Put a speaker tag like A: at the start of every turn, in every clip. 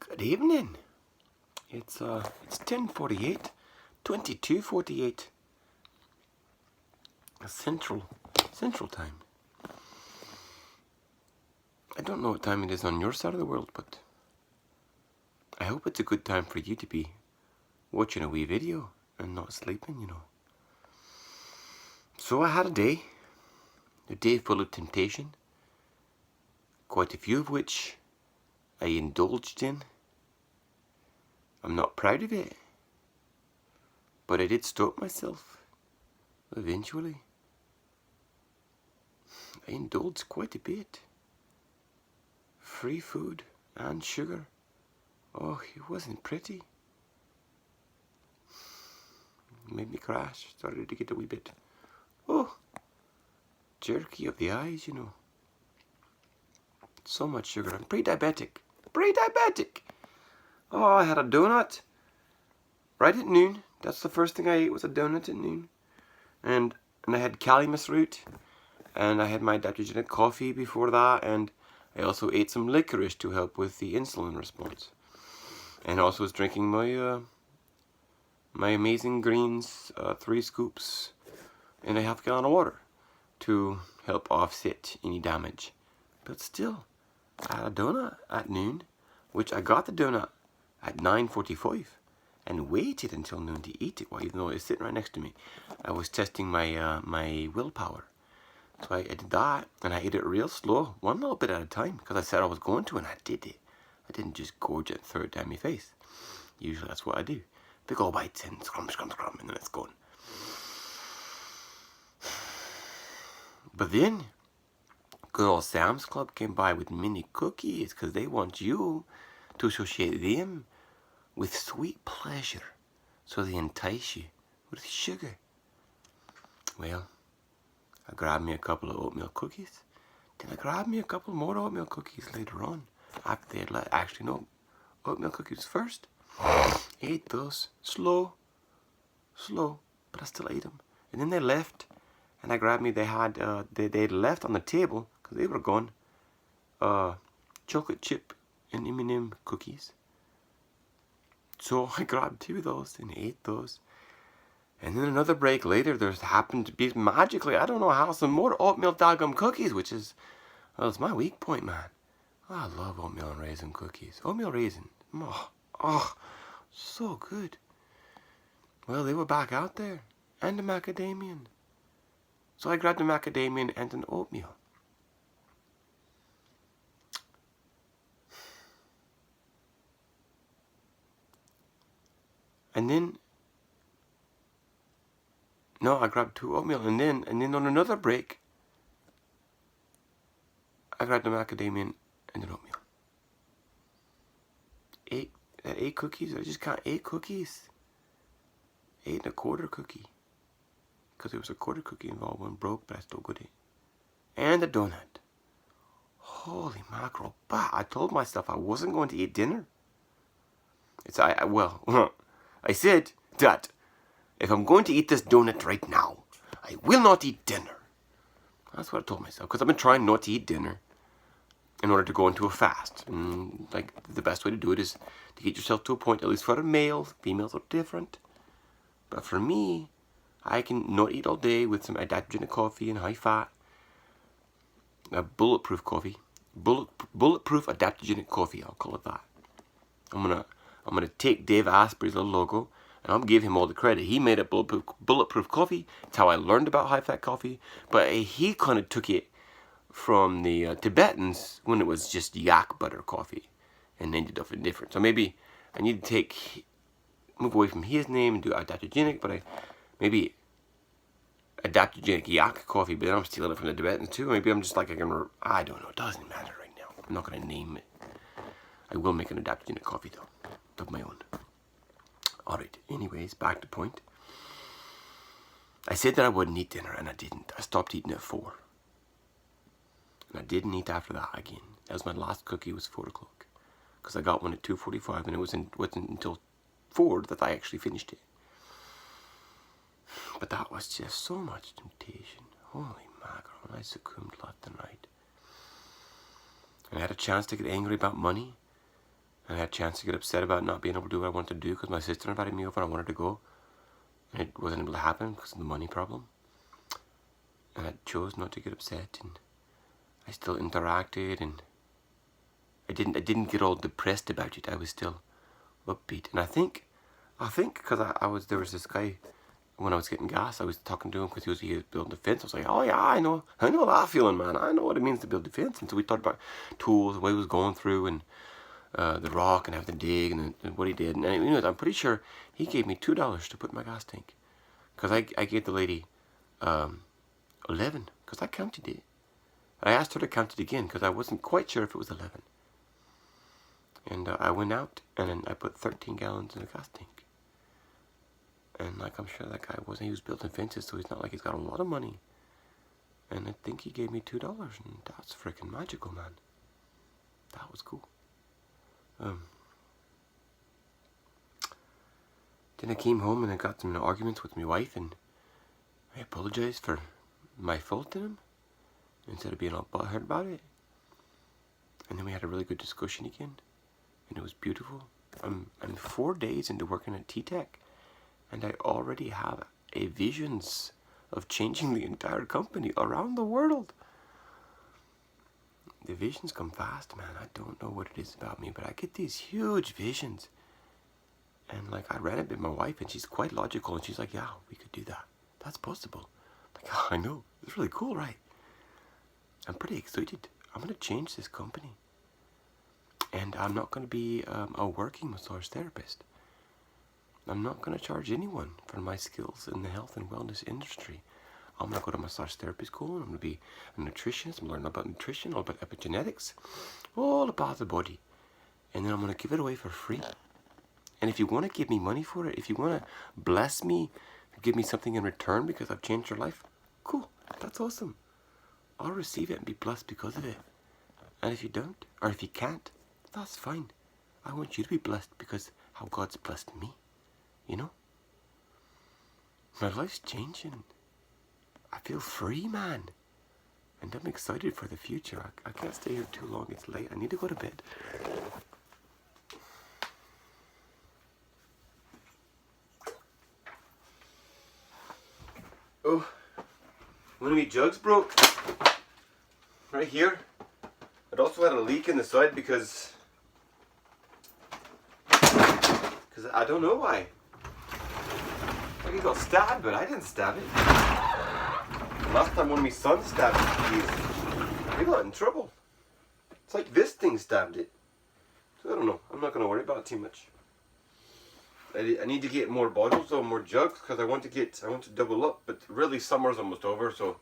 A: Good evening. It's 10:48, 22:48. Central time. I don't know what time it is on your side of the world, but I hope it's a good time for you to be watching a wee video and not sleeping, you know. So I had a day full of temptation, quite a few of which I indulged in. I'm not proud of it, but I did stop myself eventually. I indulged quite a bit. Free food and sugar. Oh, it wasn't pretty. It made me crash. Started to get a wee bit, jerky of the eyes, you know. So much sugar. I'm pre-diabetic. Pre-diabetic! Oh, I had a donut right at noon. That's the first thing I ate, was a donut at noon. And I had calamus root. And I had my adaptogenic coffee before that. And I also ate some licorice to help with the insulin response. And also was drinking my my Amazing Greens 3 scoops in a half gallon of water to help offset any damage. But still, I had a donut at noon, which I got the donut at 9:45 and waited until noon to eat it, even though it was sitting right next to me. I was testing my my willpower. So I did that, and I ate it real slow, one little bit at a time, because I said I was going to, and I did it. I didn't just gorge it and throw it down my face. Usually that's what I do. Big old bites and scrum, scrum, scrum, and then it's gone. But then, good old Sam's Club came by with mini cookies, because they want you to associate them with sweet pleasure. So they entice you with sugar. Well, I grabbed me a couple of oatmeal cookies. Then I grabbed me a couple more oatmeal cookies later on. After they had actually no, oatmeal cookies first. Ate those slow, but I still ate them. And then they left, and I grabbed me. They had they left on the table because they were gone. Chocolate chip and M&M cookies. So I grabbed 2 of those and ate those. And then another break later, there happened to be magically, I don't know how, some more oatmeal daggum cookies, which is, well, it's my weak point, man. I love oatmeal and raisin cookies. Oatmeal raisin. Oh, so good. Well, they were back out there. And a macadamian. So I grabbed a macadamian and an oatmeal. And then, no, I grabbed 2 oatmeal, and then on another break, I grabbed a macadamian and an oatmeal. 8 cookies. I just can't 8 cookies. 8 1/4 cookie. Because there was a quarter cookie involved. One broke, but I still got it. And a donut. Holy mackerel! But I told myself I wasn't going to eat dinner. I said that if I'm going to eat this donut right now, I will not eat dinner. That's what I told myself, because I've been trying not to eat dinner in order to go into a fast. And, like, the best way to do it is to get yourself to a point, at least for a male. Females are different. But for me, I can not eat all day with some adaptogenic coffee and high fat. A bulletproof coffee. Bulletproof adaptogenic coffee, I'll call it that. I'm gonna take Dave Asprey's little logo, and I'll give him all the credit. He made up bulletproof coffee. It's how I learned about high-fat coffee. But he kind of took it from the Tibetans when it was just yak butter coffee and ended up in different. So maybe I need to move away from his name and do adaptogenic, but maybe adaptogenic yak coffee, but then I'm stealing it from the Tibetans too. Maybe I'm just like, I don't know. It doesn't matter right now. I'm not going to name it. I will make an adaptogenic coffee though, of my own. Alright, anyways, back to point. I said that I wouldn't eat dinner, and I didn't. I stopped eating at 4. And I didn't eat after that again. That was my last cookie, was 4 o'clock. Because I got one at 2:45, and it wasn't until 4 that I actually finished it. But that was just so much temptation. Holy mackerel, and I succumbed left and right. And I had a chance to get angry about money. And I had a chance to get upset about not being able to do what I wanted to do because my sister invited me over and I wanted to go. And it wasn't able to happen because of the money problem. And I chose not to get upset, and I still interacted, and I didn't get all depressed about it. I was still upbeat. And I think because there was this guy when I was getting gas, I was talking to him because he was building a fence. I was like, oh yeah, I know that feeling, man. I know what it means to build a fence. And so we talked about tools and what he was going through, and the rock and having to dig, and what he did. And I'm pretty sure he gave me $2 to put in my gas tank, because I gave the lady 11, because I counted it. I asked her to count it again because I wasn't quite sure if it was 11. And I went out and then I put 13 gallons in the gas tank. And like, I'm sure that guy he was building fences, so he's not like he's got a lot of money. And I think he gave me $2, and that's freaking magical, man. That was cool. Then I came home and I got some arguments with my wife, and I apologized for my fault in him instead of being all butthurt about it. And then we had a really good discussion again, and it was beautiful. I'm 4 days into working at T-Tech, and I already have a visions of changing the entire company around the world. The visions come fast, man. I don't know what it is about me, but I get these huge visions. And like, I ran it with my wife, and she's quite logical, and she's like, yeah, we could do that. That's possible. Like, oh, I know. It's really cool, right? I'm pretty excited. I'm going to change this company. And I'm not going to be a working massage therapist. I'm not going to charge anyone for my skills in the health and wellness industry. I'm going to go to massage therapy school, and I'm going to be a nutritionist. I'm learning about nutrition, all about epigenetics, all about the body. And then I'm going to give it away for free. And if you want to give me money for it, if you want to bless me, give me something in return because I've changed your life, cool, that's awesome. I'll receive it and be blessed because of it. And if you don't, or if you can't, that's fine. I want you to be blessed because how God's blessed me, you know? My life's changing. I feel free, man. And I'm excited for the future. I can't stay here too long. It's late. I need to go to bed. Oh, one of my jugs broke. Right here. It also had a leak in the side because I don't know why. Like, he got stabbed, but I didn't stab it. Last time when my son stabbed it, we got in trouble. It's like this thing stabbed it. So I don't know. I'm not going to worry about it too much. I need to get more bottles or more jugs because I want to double up, but really summer's almost over, so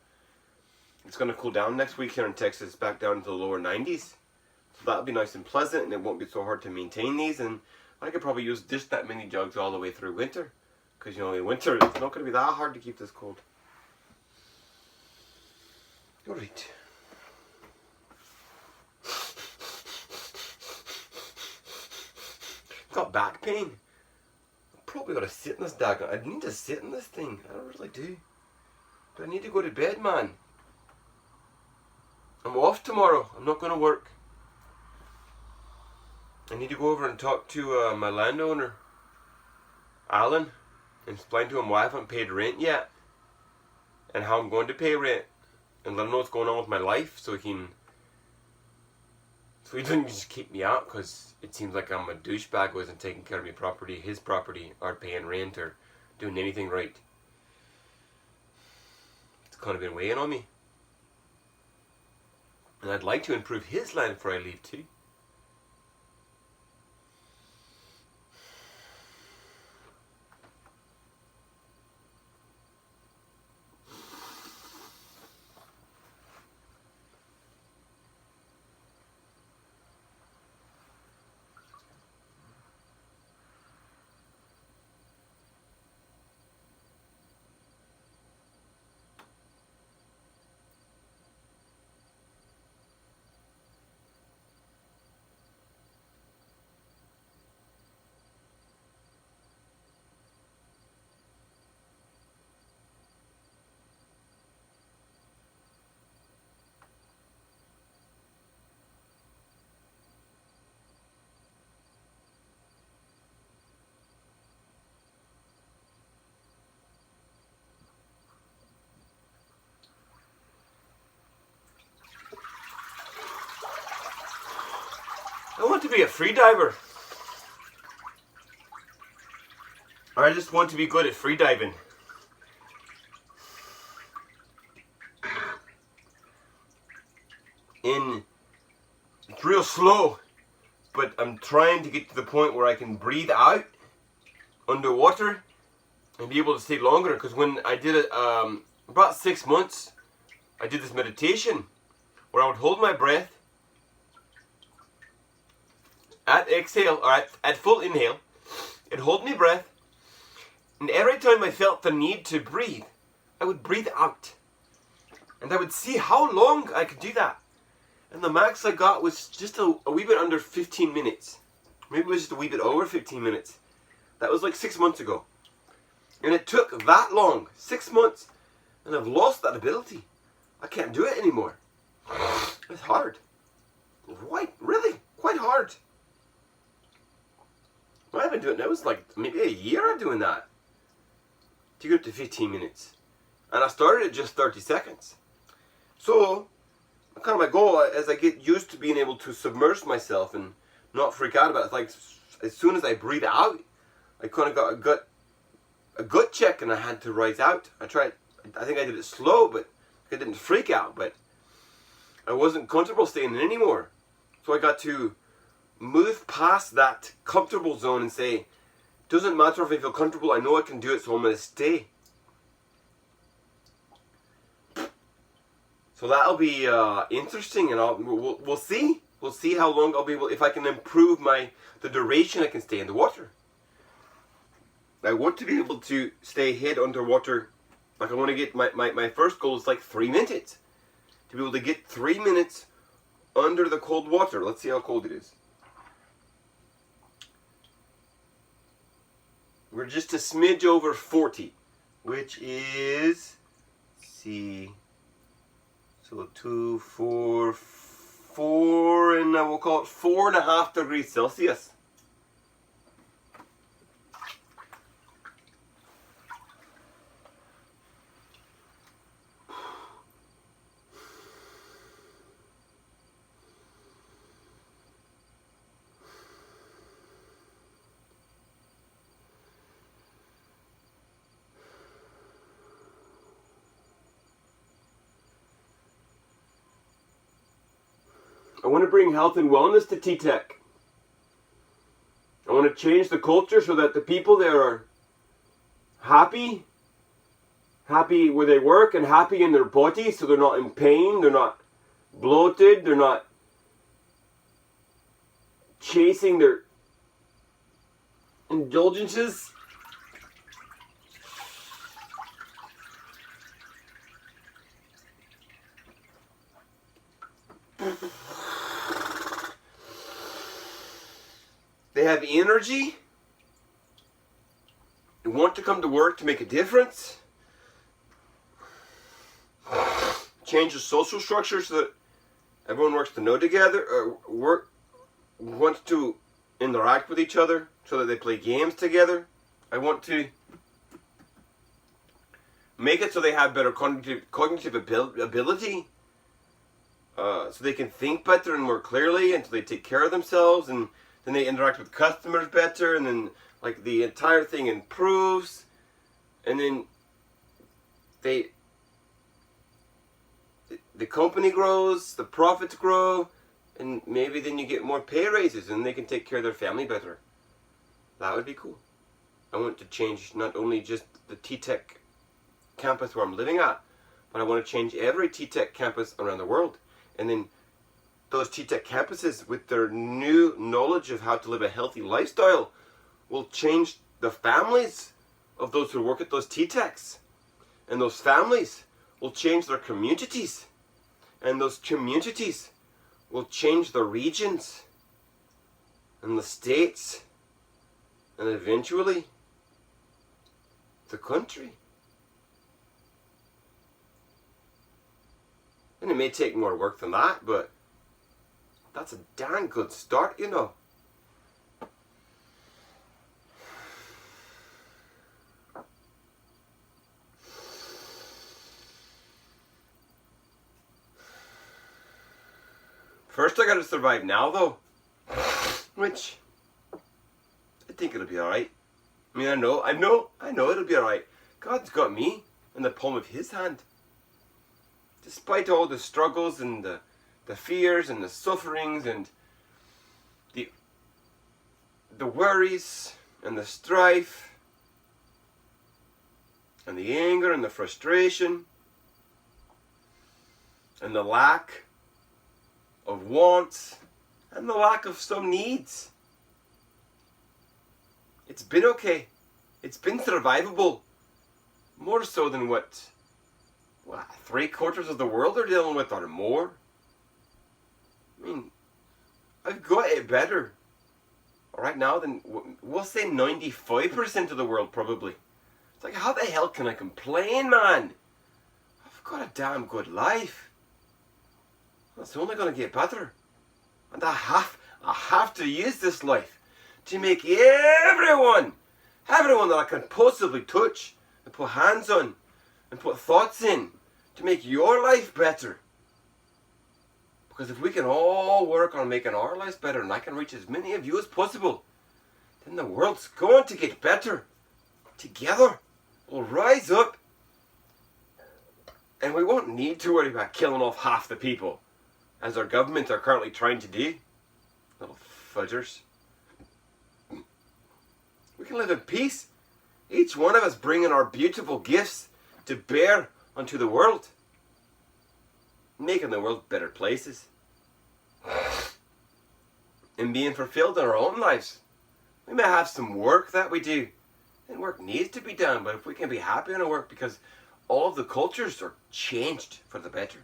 A: it's going to cool down next week here in Texas, back down to the lower 90s. So that'll be nice and pleasant, and it won't be so hard to maintain these, and I could probably use just that many jugs all the way through winter, because in winter it's not going to be that hard to keep this cold. Alright. Got back pain. Probably gotta sit in this daggone. I need to sit in this thing. I really do. But I need to go to bed, man. I'm off tomorrow. I'm not gonna work. I need to go over and talk to my landowner, Alan, and explain to him why I haven't paid rent yet, and how I'm going to pay rent, and let him know what's going on with my life, so he doesn't just kick me out because it seems like I'm a douchebag who isn't taking care of my property, his property, or paying rent, or doing anything right. It's kind of been weighing on me. And I'd like to improve his land before I leave too. to be a free diver. I just want to be good at free diving. It's real slow, but I'm trying to get to the point where I can breathe out underwater and be able to stay longer. Because when I did it about 6 months, I did this meditation where I would hold my breath at exhale, or at full inhale, and hold my breath, and every time I felt the need to breathe, I would breathe out, and I would see how long I could do that. And the max I got was just a wee bit under 15 minutes. Maybe it was just a wee bit over 15 minutes. That was like 6 months ago. And it took that long, 6 months, and I've lost that ability. I can't do it anymore. It's hard. Really, quite hard. I've been doing it now, it's like maybe a year of doing that. To get up to 15 minutes. And I started at just 30 seconds. So, kind of my goal, as I get used to being able to submerge myself and not freak out about it, it's like as soon as I breathe out, I kind of got a gut check and I had to rise out. I think I did it slow, but I didn't freak out, but I wasn't comfortable staying in anymore. So I got to move past that comfortable zone and say, doesn't matter if I feel comfortable, I know I can do it, so I'm going to stay. So that'll be interesting, and we'll see. We'll see how long I'll be able, if I can improve the duration I can stay in the water. I want to be able to stay head underwater. Like I want to get, my first goal is like 3 minutes. To be able to get 3 minutes under the cold water. Let's see how cold it is. We're just a smidge over 40, which is, let's see, so 2, 4, 4, and we'll call it 4.5 degrees Celsius. I want to bring health and wellness to T-Tech. I want to change the culture so that the people there are happy where they work and happy in their bodies, so they're not in pain, they're not bloated, they're not chasing their indulgences. They have energy. They want to come to work to make a difference. Change the social structure so that everyone works to know together, or wants to interact with each other so that they play games together. I want to make it so they have better cognitive ability, so they can think better and more clearly, and so they take care of themselves, and then they interact with customers better, and then like the entire thing improves, and then the company grows, the profits grow, and maybe then you get more pay raises and they can take care of their family better. That would be cool. I want to change not only just the T-Tech campus where I'm living at, but I want to change every T-Tech campus around the world. And then those T-Tech campuses, with their new knowledge of how to live a healthy lifestyle, will change the families of those who work at those T-Techs. And those families will change their communities. And those communities will change the regions and the states and eventually the country. And it may take more work than that, but that's a darn good start, you know. First I gotta survive now, though. which I think it'll be alright. I mean, I know it'll be alright. God's got me in the palm of His hand. Despite all the struggles and the fears and the sufferings and the worries and the strife and the anger and the frustration and the lack of wants and the lack of some needs. It's been okay. It's been survivable. More so than what 3/4 of the world are dealing with, or more. I mean, I've got it better right now than, we'll say, 95% of the world probably. It's like, how the hell can I complain, man? I've got a damn good life. It's only going to get better. And I have to use this life to make everyone that I can possibly touch and put hands on and put thoughts in to make your life better. Because if we can all work on making our lives better, and I can reach as many of you as possible, then the world's going to get better. Together, we'll rise up, and we won't need to worry about killing off half the people, as our governments are currently trying to do. Little fudgers. We can live in peace, each one of us bringing our beautiful gifts to bear unto the world, making the world better places, and being fulfilled in our own lives. We may have some work that we do, and work needs to be done, but if we can be happy in our work, because all of the cultures are changed for the better.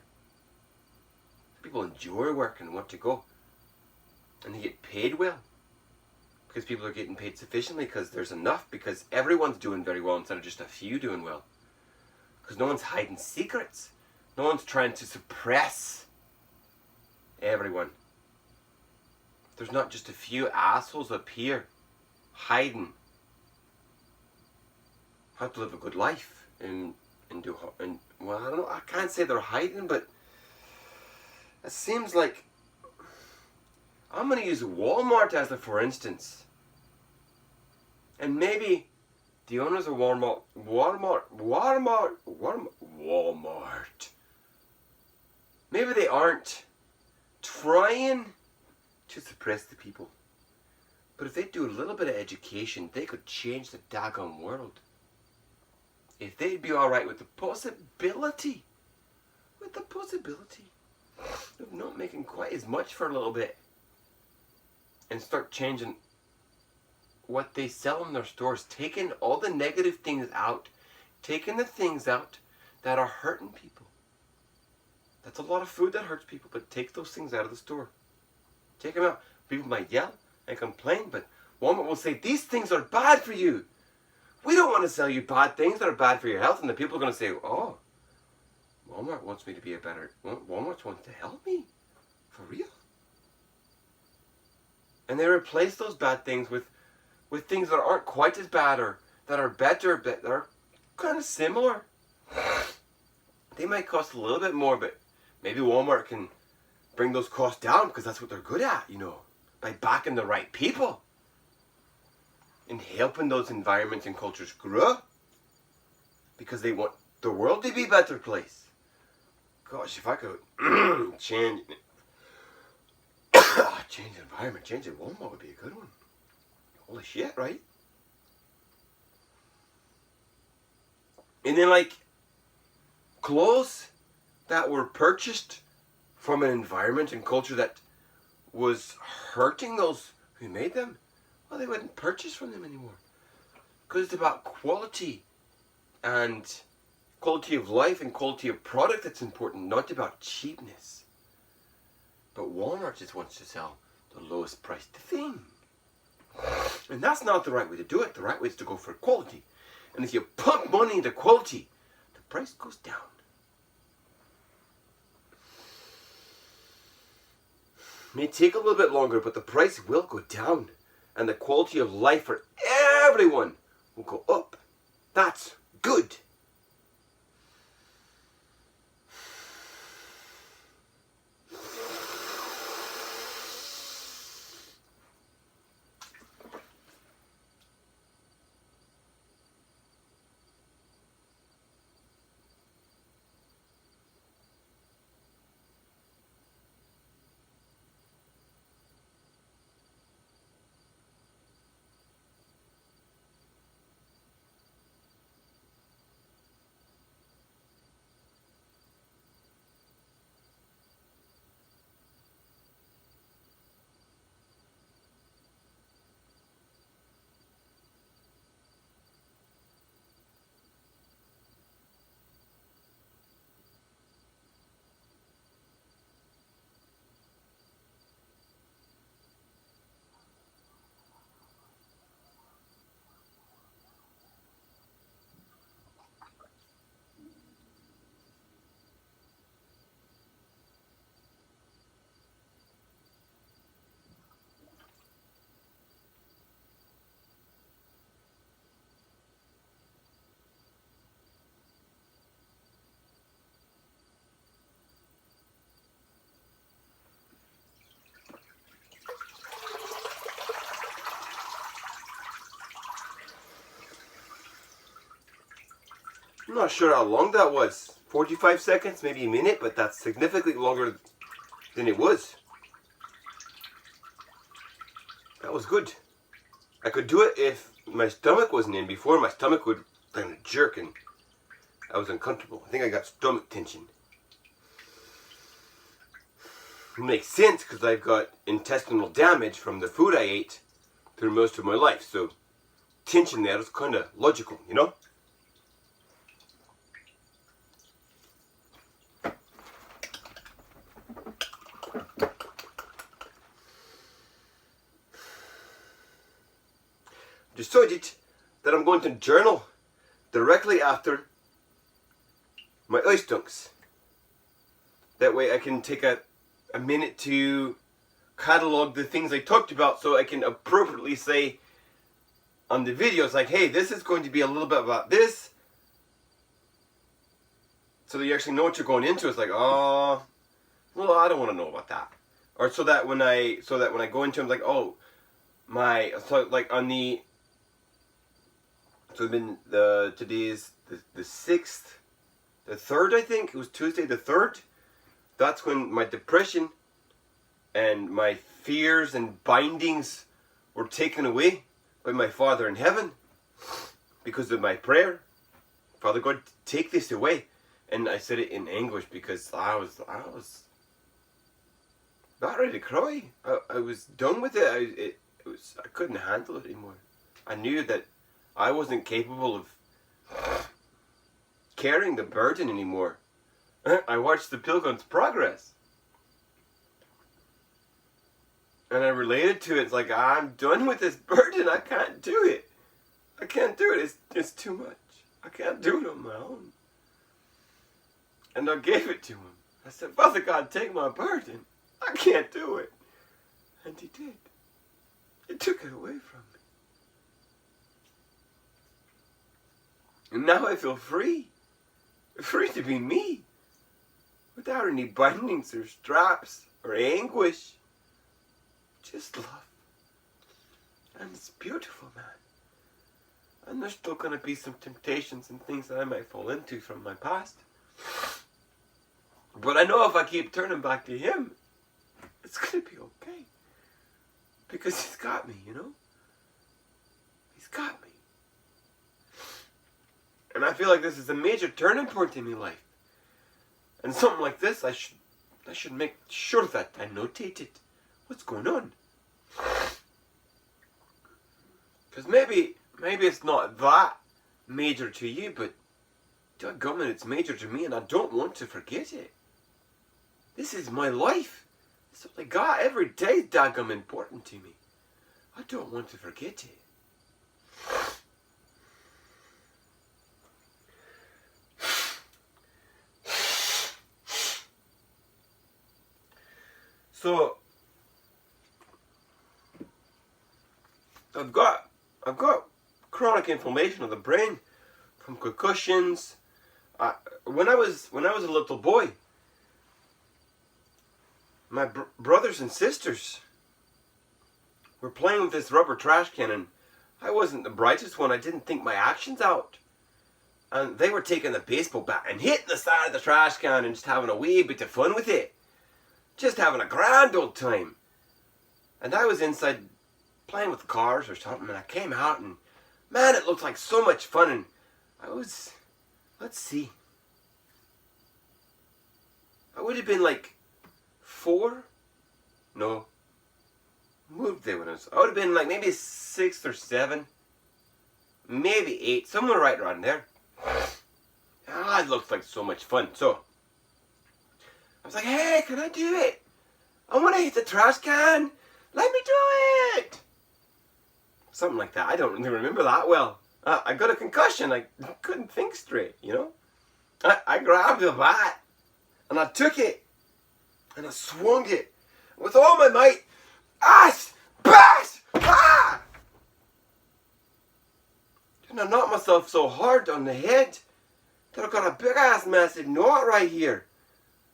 A: People enjoy work and want to go, and they get paid well, because people are getting paid sufficiently, because there's enough, because everyone's doing very well instead of just a few doing well. Because no one's hiding secrets. No one's trying to suppress everyone. There's not just a few assholes up here hiding how to live a good life and well, I don't know, I can't say they're hiding, but it seems like, I'm going to use Walmart as a for instance, and maybe the owners of Walmart, maybe they aren't trying to suppress the people. But if they do a little bit of education, they could change the daggone world. If they'd be alright with the possibility of not making quite as much for a little bit, and start changing what they sell in their stores, taking all the negative things out, taking the things out that are hurting people. That's a lot of food that hurts people, but take those things out of the store. Take them out. People might yell and complain, but Walmart will say, these things are bad for you. We don't want to sell you bad things that are bad for your health. And the people are going to say, oh, Walmart wants me to be a better, Walmart wants to help me. For real. And they replace those bad things with things that aren't quite as bad, or that are better, but that are kind of similar. They might cost a little bit more, but maybe Walmart can bring those costs down, because that's what they're good at, you know, by backing the right people and helping those environments and cultures grow, because they want the world to be a better place. Gosh, if I could change the environment, changing Walmart would be a good one. Holy shit, right? And then, like, clothes that were purchased from an environment and culture that was hurting those who made them, well, they wouldn't purchase from them anymore. Because it's about quality, and quality of life and quality of product that's important, not about cheapness. But Walmart just wants to sell the lowest priced thing. And that's not the right way to do it. The right way is to go for quality. And if you pump money into quality, the price goes down. It may take a little bit longer, but the price will go down. And the quality of life for everyone will go up. That's good. I'm not sure how long that was. 45 seconds, maybe a minute, but that's significantly longer than it was. That was good. I could do it if my stomach wasn't in. Before, my stomach would kind of jerk and I was uncomfortable. I think I got stomach tension. It makes sense because I've got intestinal damage from the food I ate through most of my life. So tension there is kind of logical, you know? Decided that I'm going to journal directly after my ice dunks. That way I can take a minute to catalog the things I talked about so I can appropriately say on the videos like, hey, this is going to be a little bit about this. So that you actually know what you're going into. It's like, oh, well, I don't want to know about that. Or so that when I go into it, I'm like, oh, so like on the, so today's the 6th, the 3rd, I think. It was Tuesday the 3rd. That's when my depression and my fears and bindings were taken away by my Father in heaven because of my prayer. Father God, take this away. And I said it in English because I was not ready to cry. I was done with it. I couldn't handle it anymore. I knew that I wasn't capable of carrying the burden anymore. I watched the Pilgrim's Progress. And I related to it. It's like, I'm done with this burden. I can't do it. I can't do it. It's too much. I can't do it on my own. And I gave it to him. I said, Father God, take my burden. I can't do it. And he did. He took it away from me. And now I feel free. Free to be me. Without any bindings or straps or anguish. Just love. And it's beautiful, man. And there's still going to be some temptations and things that I might fall into from my past. But I know if I keep turning back to him, it's going to be okay. Because he's got me, you know? He's got me. And I feel like this is a major turning point in my life. And something like this, I should make sure that I notate it. What's going on? Because maybe it's not that major to you, but doggone, it's major to me, and I don't want to forget it. This is my life. It's what I got. Every day is daggum important to me. I don't want to forget it. So I've got chronic inflammation of the brain from concussions. When I was a little boy, my brothers and sisters were playing with this rubber trash can, and I wasn't the brightest one. I didn't think my actions out. And they were taking the baseball bat and hitting the side of the trash can and just having a wee bit of fun with it. Just having a grand old time. And I was inside playing with cars or something, and I came out, and man, it looked like so much fun. And I was, let's see, I would have been like 4? No. Moved there when I would have been like maybe 6 or 7. Maybe 8. Somewhere right around there. It looked like so much fun. So, I was like, hey, can I do it? I want to hit the trash can. Let me do it. Something like that. I don't really remember that well. I got a concussion. I couldn't think straight, you know. I grabbed the bat and I took it and I swung it with all my might. Ash! Bash! Ah! And I knocked myself so hard on the head that I got a big ass massive knot right here.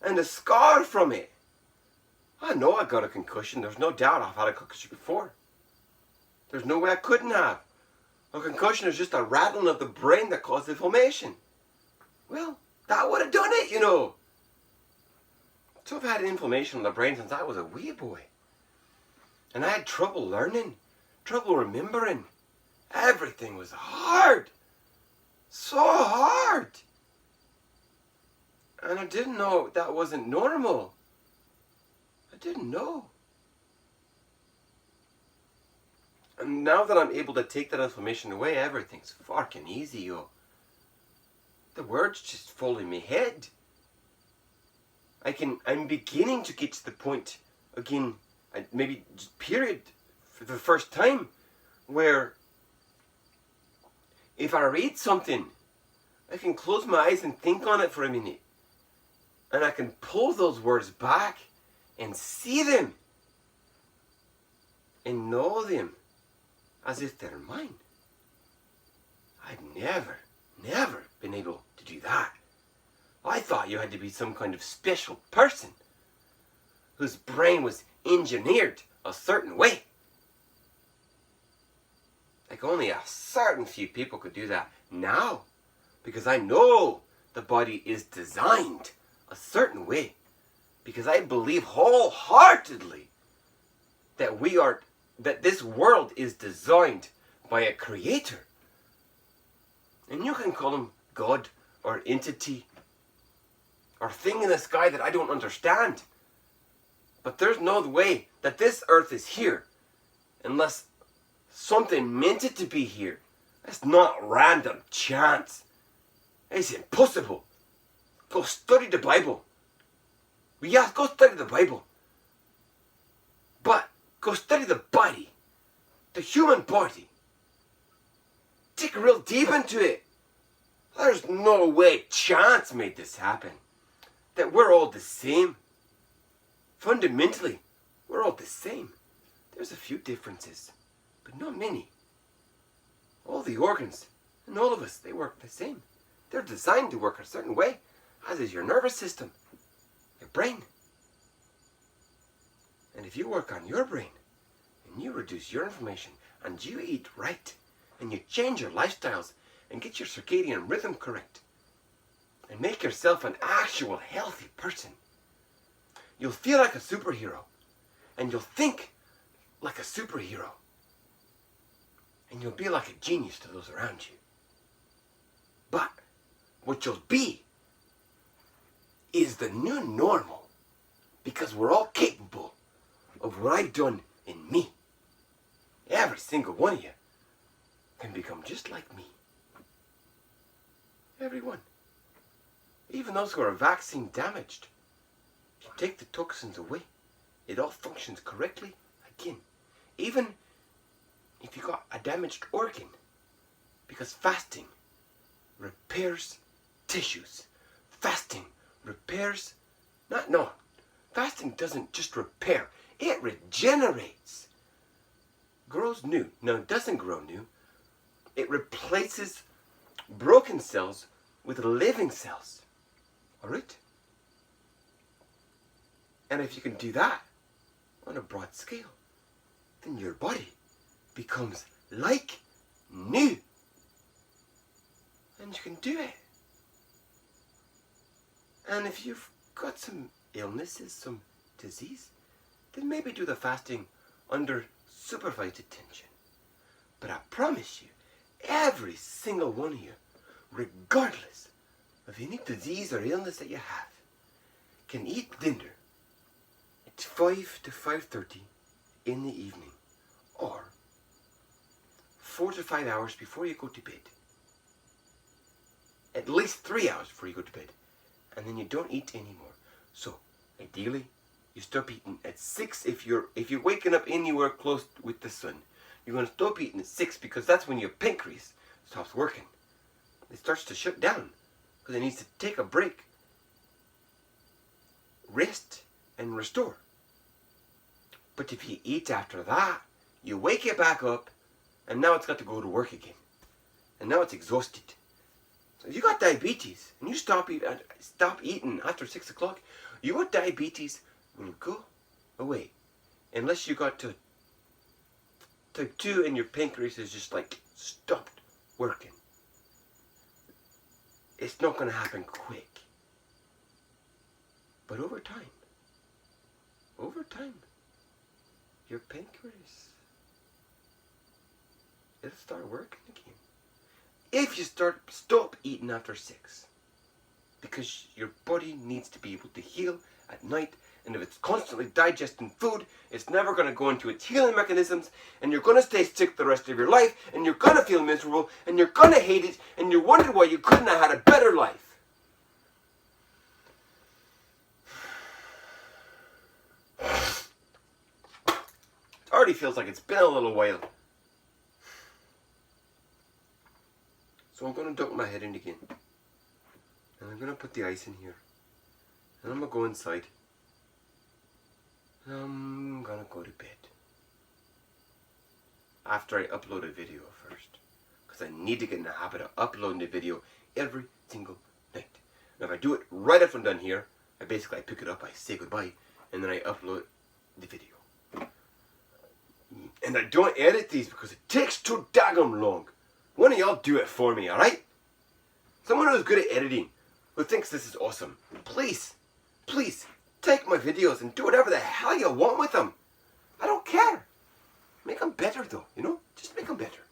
A: And a scar from it. I know I got a concussion. There's no doubt I've had a concussion before. There's no way I couldn't have. A concussion is just a rattling of the brain that causes inflammation. well, that would have done it, you know. So I've had inflammation in the brain since I was a wee boy. And I had trouble learning, trouble remembering. Everything was hard. So hard. And I didn't know that wasn't normal. I didn't know. And now that I'm able to take that inflammation away, everything's fucking easy, yo. The words just fall in my head. I'm beginning to get to the point, again, maybe period, for the first time, where if I read something, I can close my eyes and think on it for a minute. And I can pull those words back and see them and know them as if they're mine. I've never been able to do that. I thought you had to be some kind of special person whose brain was engineered a certain way. Like only a certain few people could do that now, because I know the body is designed a certain way, because I believe wholeheartedly that this world is designed by a creator. And you can call him God or entity or thing in the sky that I don't understand. But there's no way that this earth is here unless something meant it to be here. That's not random chance. It's impossible. Go study the Bible. Yeah, go study the Bible. But go study the body. The human body. Dig real deep into it. There's no way chance made this happen. That we're all the same. Fundamentally, we're all the same. There's a few differences, but not many. All the organs, and all of us, they work the same. They're designed to work a certain way, as is your nervous system, your brain. And if you work on your brain, and you reduce your inflammation, and you eat right, and you change your lifestyles, and get your circadian rhythm correct, and make yourself an actual healthy person, you'll feel like a superhero, and you'll think like a superhero, and you'll be like a genius to those around you. But what you'll be is the new normal, because we're all capable of what I've done in me. Every single one of you can become just like me. Everyone. Even those who are vaccine damaged. If you take the toxins away, it all functions correctly again. Even if you got a damaged organ. Because fasting repairs tissues. Fasting repairs... Fasting doesn't just repair. It regenerates. Grows new. No, it doesn't grow new. It replaces broken cells with living cells. Alright? And if you can do that on a broad scale, then your body becomes like new. And you can do it. And if you've got some illnesses, some disease, then maybe do the fasting under supervised attention. But I promise you, every single one of you, regardless of any disease or illness that you have, can eat dinner at 5 to 5:30 in the evening, or 4 to 5 hours before you go to bed. At least 3 hours before you go to bed, and then you don't eat anymore. So ideally, you stop eating at 6. If you're waking up anywhere close with the sun, you're going to stop eating at 6, because that's when your pancreas stops working. It starts to shut down because it needs to take a break, rest, and restore. But if you eat after that, you wake it back up, and now it's got to go to work again, and now it's exhausted. So if you got diabetes and you stop eating after 6 o'clock, your diabetes will go away, unless you got to type 2 and your pancreas is just like stopped working. it's not going to happen quick. But over time, your pancreas, it'll start working again. If you stop eating after 6. Because your body needs to be able to heal at night, and if it's constantly digesting food, it's never going to go into its healing mechanisms, and you're going to stay sick the rest of your life, and you're going to feel miserable, and you're going to hate it, and you wonder why you couldn't have had a better life. It already feels like it's been a little while. So I'm going to dunk my head in again. And I'm going to put the ice in here. And I'm going to go inside. I'm going to go to bed. After I upload a video first. Because I need to get in the habit of uploading the video every single night. Now if I do it right after I'm done here, I pick it up, I say goodbye, and then I upload the video. And I don't edit these because it takes too daggum long. One of y'all do it for me, alright? Someone who's good at editing, who thinks this is awesome, please, take my videos and do whatever the hell you want with them. I don't care. Make them better though, you know? Just make them better.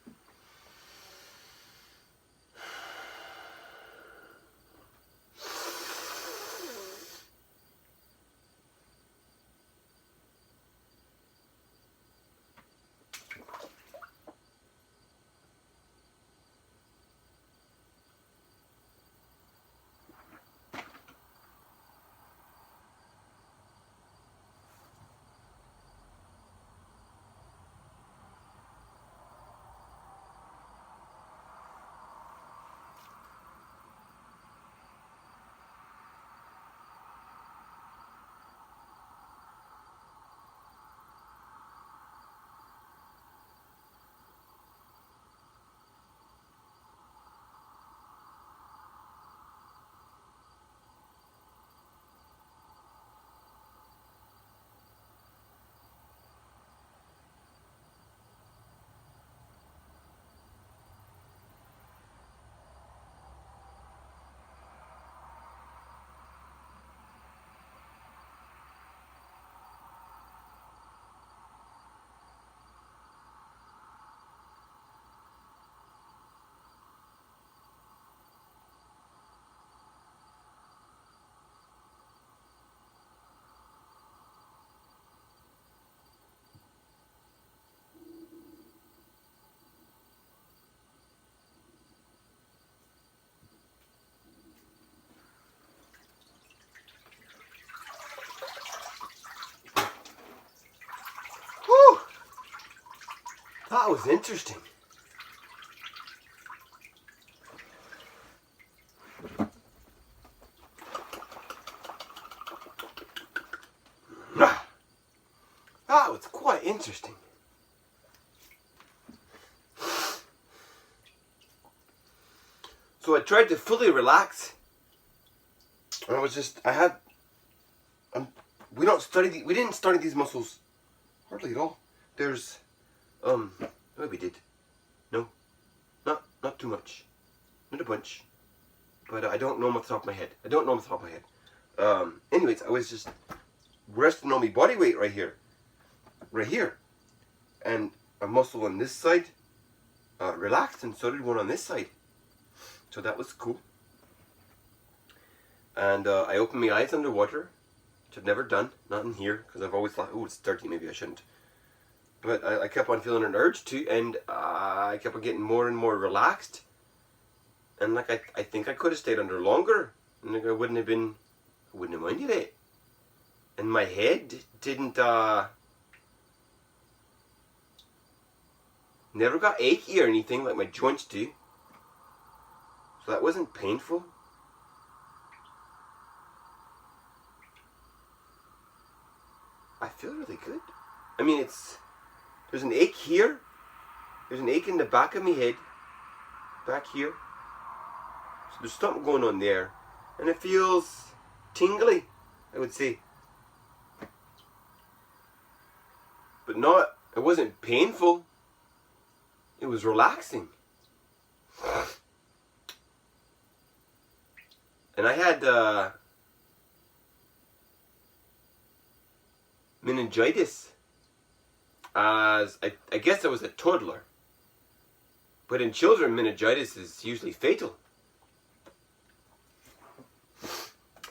A: Whew! That was interesting. That was quite interesting. So I tried to fully relax. And we didn't study these muscles hardly at all. There's, maybe we did. No, not too much. Not a bunch. But I don't know them off the top of my head. Anyways, I was just resting on my body weight right here. And a muscle on this side relaxed, and so did one on this side. So that was cool. And I opened my eyes underwater, which I've never done, not in here, because I've always thought, oh, it's dirty, maybe I shouldn't. But I kept on feeling an urge to, and I kept on getting more and more relaxed. And like I think I could have stayed under longer, and like I wouldn't have minded it. And my head didn't, never got achy or anything like my joints do. So that wasn't painful. I feel really good. I mean, there's an ache here. There's an ache in the back of my head. Back here. So there's something going on there. And it feels tingly, I would say. But it wasn't painful. It was relaxing. And I had meningitis as, I guess I was a toddler. But in children, meningitis is usually fatal.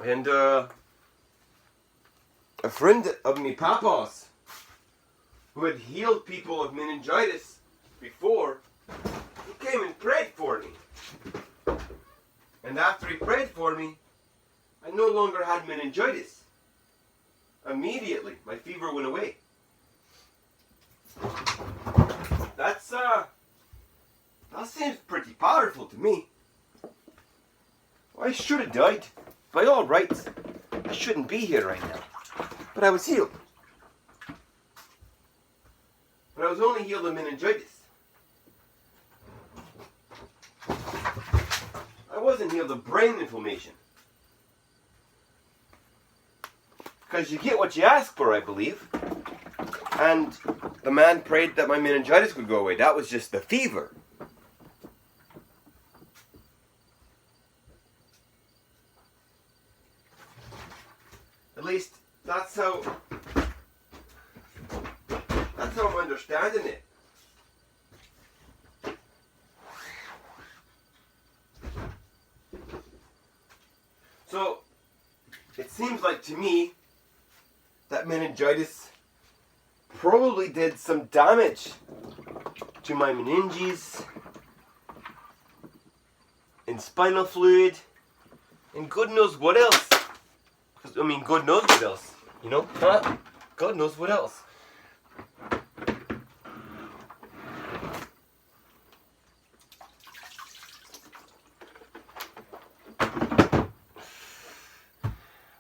A: And a friend of me papa's, who had healed people of meningitis before, he came and prayed for me. And after he prayed for me, I no longer had meningitis. Immediately, my fever went away. That seems pretty powerful to me. I should have died. By all rights, I shouldn't be here right now. But I was healed. But I was only healed of meningitis. I wasn't healed of brain inflammation. Because you get what you ask for, I believe. And the man prayed that my meningitis would go away. That was just the fever. At least that's how I'm understanding it. So it seems like to me that meningitis probably did some damage to my meninges and spinal fluid and God knows what else. I mean, God knows what else, you know? Huh? God knows what else.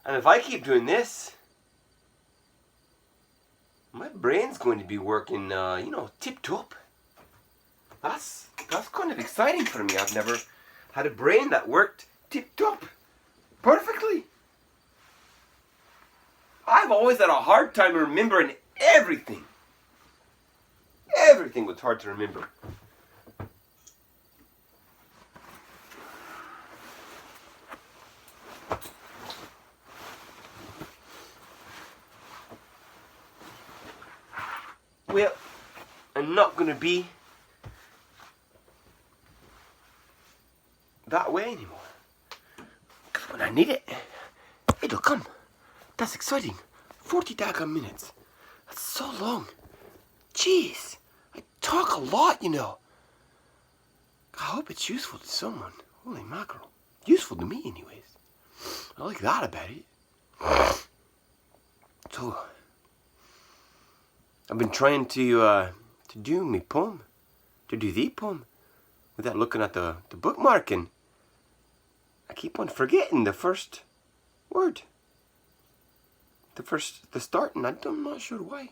A: And if I keep doing this, my brain's going to be working, tip-top. That's kind of exciting for me. I've never had a brain that worked tip-top, perfectly. I've always had a hard time remembering everything. Everything was hard to remember. Well, I'm not going to be that way anymore. Because when I need it, it'll come. That's exciting. 40 daggone minutes. That's so long. Jeez, I talk a lot, you know. I hope it's useful to someone. Holy mackerel. Useful to me, anyways. I like that about it. So, I've been trying to do my poem. To do the poem. Without looking at the bookmark, and I keep on forgetting the first word. The start, and I'm not sure why.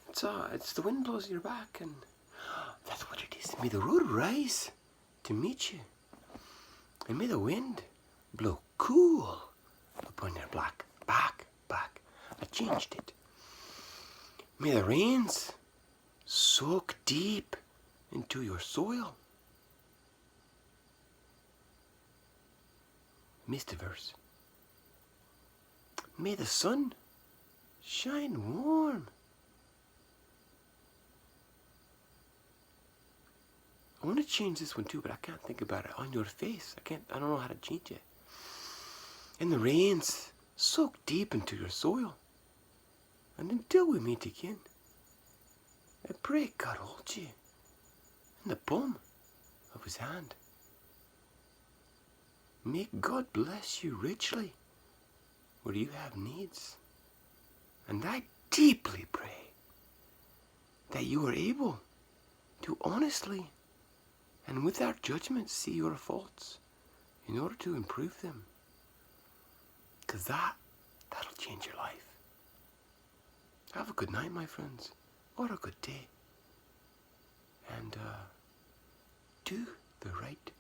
A: It's the wind blows at your back, and that's what it is. May the road rise to meet you, and may the wind blow cool upon your back. I changed it. May the rains soak deep into your soil. Missed a verse. May the sun shine warm. I want to change this one too, but I can't think about it. On your face. I don't know how to change it. And the rains soak deep into your soil. And until we meet again, I pray God hold you in the palm of his hand. May God bless you richly where you have needs. And I deeply pray that you are able to honestly and without judgment see your faults in order to improve them. Because that'll change your life. Have a good night, my friends, or a good day. And do the right